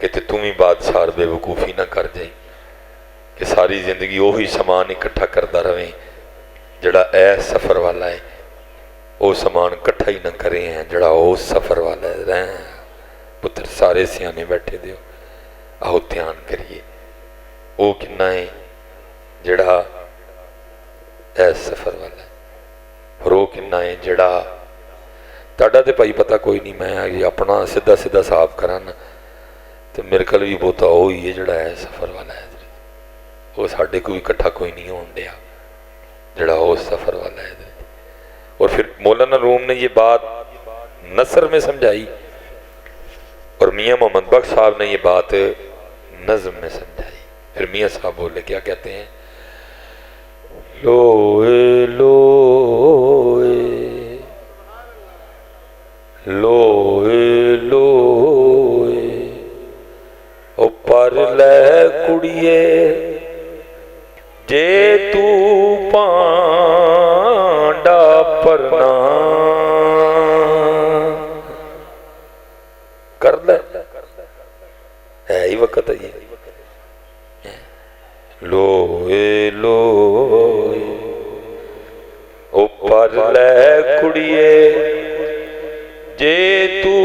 किते तू भी बादशाह बेवकूफ़ी ना कर जाए कि सारी जिंदगी उही समान इकट्ठा करता रहे जड़ा ए सफ़र वाला है, वो समान इकट्ठा ही ना करे हैं जड़ा उस सफ़र वाला है। रह पुत्र सारे सियाने बैठे दियो, आओ ध्यान करिए वो किन्ना है जड़ा ए सफ़र वाला है, और वो किन्ना है जड़ा ताड़ा तो भाई पता कोई नहीं। मैं अपना सीधा सीधा साफ करा ना तो मेरे को भी बहुता वो ही है जड़ा है सफ़र वाला है, वो साढ़े को भी इकट्ठा कोई नहीं होने दिया जड़ा वो सफ़र वाला है। और फिर मौलाना रूम ने ये बात नसर में समझाई और मियाँ मोहम्मद बख्श साहब ने ये बात नज़म में समझाई। फिर मियाँ साहब बोले, क्या कहते हैं, लोए लोए लोए लोए ओ पर लै कुड़िए जे तू पांडा परना कर ले, है ही वक्त है ये। लोए लोए ओ पर लै कुड़िए जे तू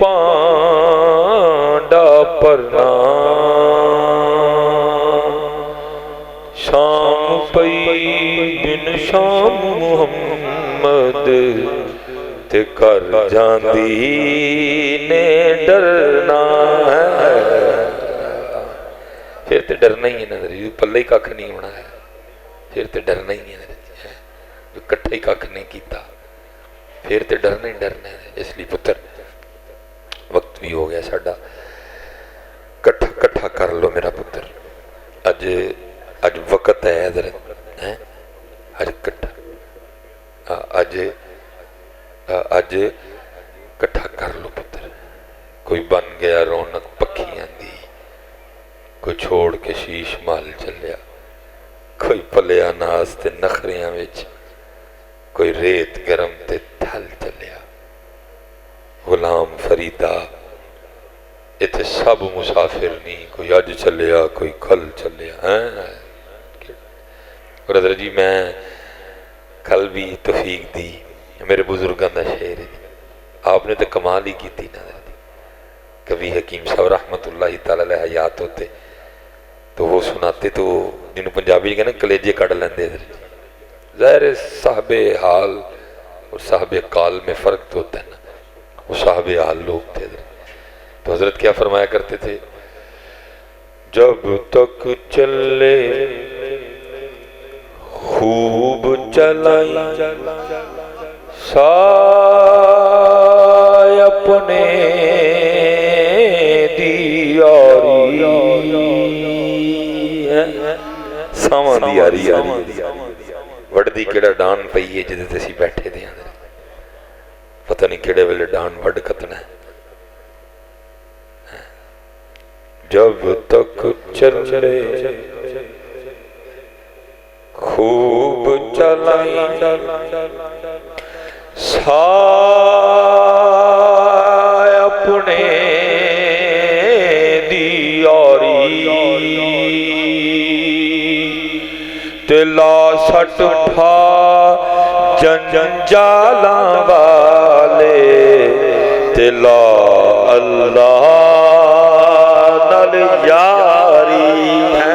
पांडा परना शाम पई बिन शाम मुहम्मद ते कर जांदी ने डरना है। फिर ते डरना ही है ना, पल्ले ही कख नहीं होना है, फिर ते डरना ही है जो कट्ठा ही कख नहीं किया, फिर तो डरना ही डरना है। इसलिए पुत्र वक्त भी हो गया साडा, कट्ठा कट्ठा कर लो मेरा पुत्र, अज अज वक्त है हजरत है, अज कट्ठा अज अज कट्ठा कर लो पुत्र। कोई बन गया रौनक पखियां दी, कोई छोड़ के शीश माल चलिया, कोई पलिया नास ते नखरियां विच, कोई रेत गरम ते थल चलिया। गुलाम फरीदा इत्थे सब मुसाफिर नहीं, कोई अज चलिया कोई कल चलिया है। और हज़रत जी मैं कल भी तौफीक दी, मेरे बुजुर्गों का शेर है, आपने तो कमाल ही की थी ना। कभी हकीम साहब रहमतुल्लाह तआला अलैह हयात होते तो वो सुनाते, तो जिन्होंने पंजाबी कहना कलेजे कड़ लेंदे। ज़ाहिर साहबे हाल और साहबे काल में फ़र्क तो होता है ना, वो साहबे हाल लोग थे। तो हज़रत क्या फरमाया करते थे, जब तक चले खूब चलाई साय अपने दियारी, सावां दियारी वड्डी केड़ा डान पई है जिदे ते असीं बैठे दे आं, पता नहीं केड़े वेले डान वड्ड कतना है। जब तक चले खूब चलाई साय अपने दियारी, तिला सट ठा जंजाला वाले, तिला अल्लाह नल यारी है।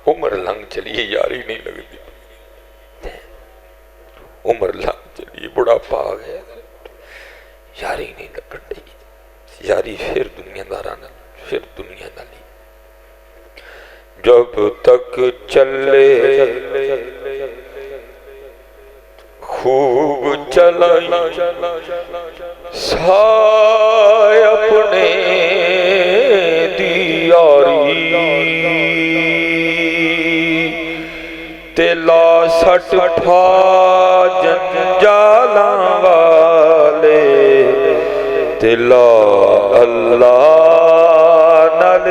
उम्र लंघ चलिए यारी नहीं लगती, उम्र लंघ चलिए बुढ़ापा आ गया, यारी नहीं लगन दी। यारी फिर दुनियादारा नाल, फिर दुनिया नाली। जब तक चले खूब चलाई साय अपने दियारी, तिला सट ठा जंजाला वाले, तिला अल्लाह नल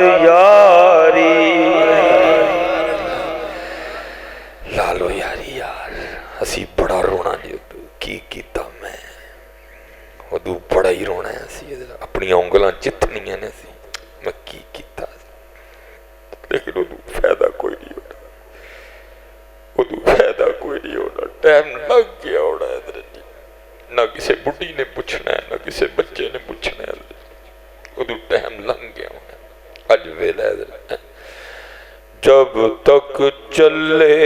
چلے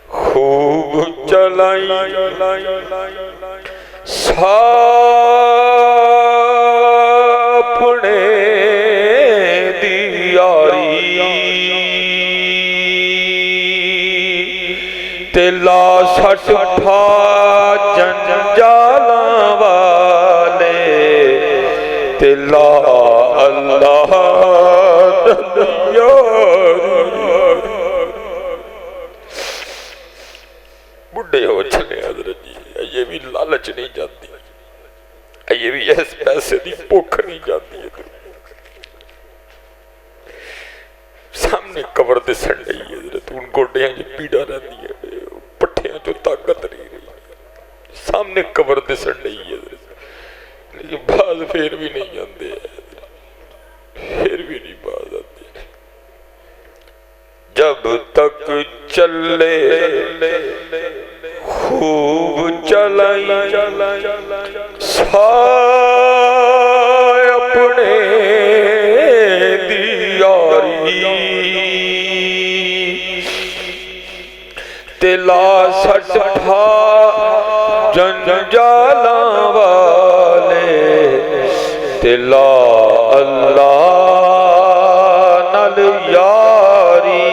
خوب چلائی اپنے دی یاری تے لا سٹ پھا جنجالاں والے تے لا اللہ بڑھے ہو چلے حضرت جی یہ بھی لالچ نہیں جاتی یہ بھی اس پیسے دی بھوک نہیں جاتی ہے سامنے قبر دے سڑ رہی ہے حضرت ان گوڑیاں جو پیڑا رہتی ہے پٹھیاں جو طاقت نہیں رہی سامنے قبر دے سڑ رہی ہے حضرت لیکن بعض پھر بھی نہیں جاندے پھر بھی نہیں باز آتے جب تک چلے خوب چلائی سائے اپنے دی یاری تلا سٹ پھا جنجالاں والے تلا اللہ نال یاری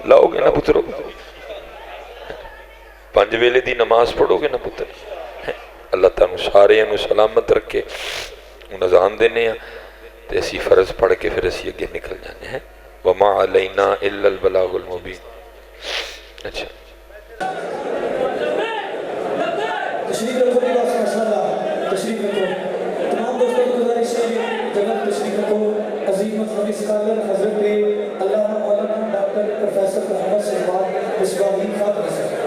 لاؤ گے نا پترو پانچ ویلے دی نماز پڑھو گے نا پتر اللہ تعالیٰ سارے انو سلامت رکھے اذان دینے ہیں تے اسی فرض پڑھ کے پھر اسی اگے نکل جانے ہیں وما علینا الا البلاغ المبین اچھا تشریف رکھو بھی بات ماشاءاللہ تشریف رکھو تمام دوستوں کو گزارش ہے جگہ تشریف رکھو عظیم مذہبی اسکالر حضرت علامہ مولانا ڈاکٹر پروفیسر محمد صاحب مصباحی خاتم صاحب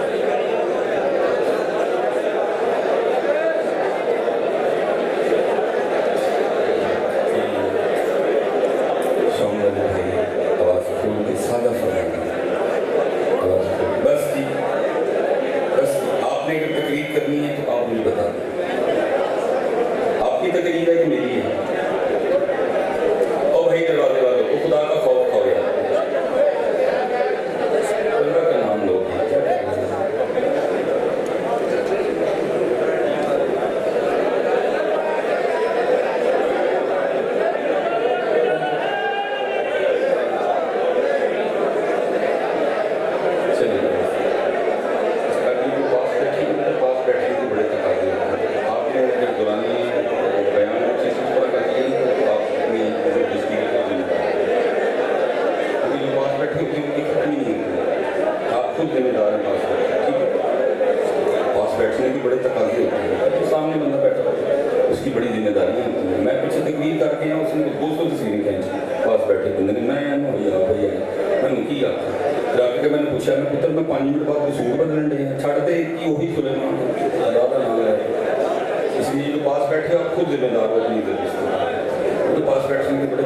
پاس بیٹھے اور خود ذمہ دار ہو اپنی ادھر پاس بیٹھنے کے بڑے